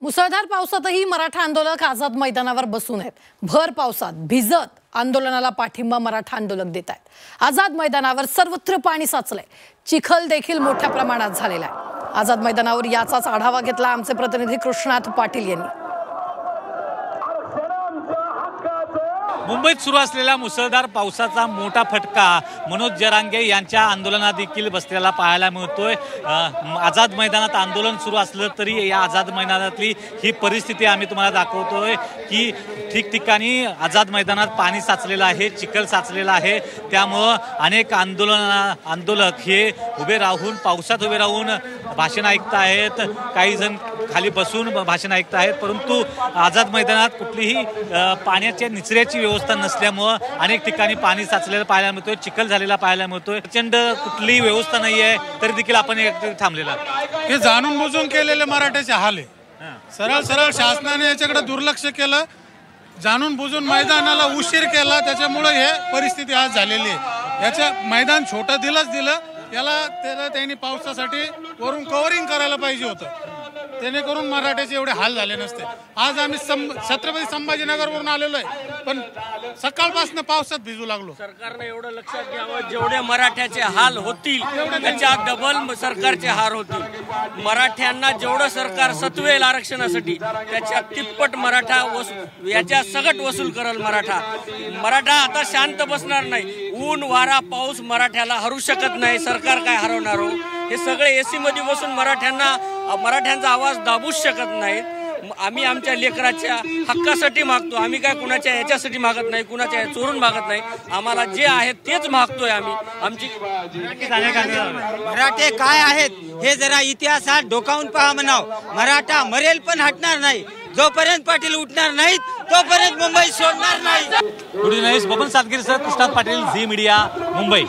मुसळधार पावसातही मराठा आंदोलक आझाद मैदानावर बसून आहेत। भर पावसात भिजत आंदोलनाला पाठिंबा मराठा आंदोलक देत आहेत। आझाद मैदानावर सर्वत्र पाणी साचलंय, चिखल देखील मोठ्या प्रमाणात झालेला आहे। आझाद मैदानावर याचाच आढावा घेतला आमचे प्रतिनिधी कृष्णात पाटील यांनी। मुंबईत सुरू असलेल्या मुसळधार पावसाचा मोठा फटका मनोज जरांगे यांच्या आंदोलनात देखील बसलेला पाहायला मिळतोय। आझाद मैदानात आंदोलन सुरू असलं तरी या आझाद मैदानातली ही परिस्थिती आम्ही तुम्हाला दाखवतोय की ठिकठिकाणी आझाद मैदानात पाणी साचलेलं आहे, चिखल साचलेला आहे। त्यामुळं अनेक आंदोलक हे उभे राहून पावसात उभे राहून भाषण ऐकत आहेत, काही जण खाली बसून भाषण ऐकत आहेत। परंतु आझाद मैदानात कुठलीही पाण्याच्या निचऱ्याची व्यवस्था नसल्यामुळे अनेक ठिकाणी पाणी साचलेलं पाहायला मिळतोय, चिखल झालेला पाहायला मिळतोय। प्रचंड कुठलीही व्यवस्था नाहीये तरी देखील आपण थांबलेला। हे जाणून बुजून केलेले मराठ्याचे हाल आहे। सरळ सरळ शासनाने याच्याकडे दुर्लक्ष केलं, जाणून बुजून मैदानाला उशीर केला, त्याच्यामुळे हे परिस्थिती आज झालेली आहे। याचं मैदान छोटं दिलं याला त्यांनी पावसासाठी वरून कव्हरिंग करायला पाहिजे होतं, जेणेकरून मराठ्याचे एवढे हाल झाले नसते। आज आम्ही छत्रपती संभाजीनगरवरून आलेलो आहे, पण सकाळपासून पावसात भिजू लागलो। सरकारने एवढं लक्षात घ्यावं, जेवढे मराठ्याचे हाल होतील त्याच्या डबल सरकारचे हार होतील। मराठ्यांना जेवढं सरकार सत्वेल आरक्षणासाठी त्याच्या तिप्पट मराठा याच्या सगट वसूल करेल। मराठा आता शांत बसणार नाही। ऊन वारा पाऊस मराठ्याला हरू शकत नाही। सरकार काय हरवणार हो? हे सगळे एसी मध्ये बसून मराठ्यांचा आवाज दाबूच शकत नाहीत। आम्ही आमच्या लेकराच्या हक्कासाठी मागतो। आम्ही काय कुणाच्या याच्यासाठी मागत नाही, कुणाच्या चोरून मागत नाही। आम्हाला जे आहे तेच मागतोय आम्ही। आमची मराठे काय आहेत हे जरा इतिहासात डोकावून पहा म्हणाव। मराठा मरेल पण हटणार नाही। जोपर्यंत पाटील उठणार नाहीत तोपर्यंत मुंबई सोडणार नाही। Baban Satgiri sir, Krishnat Patil, Zee media, Mumbai.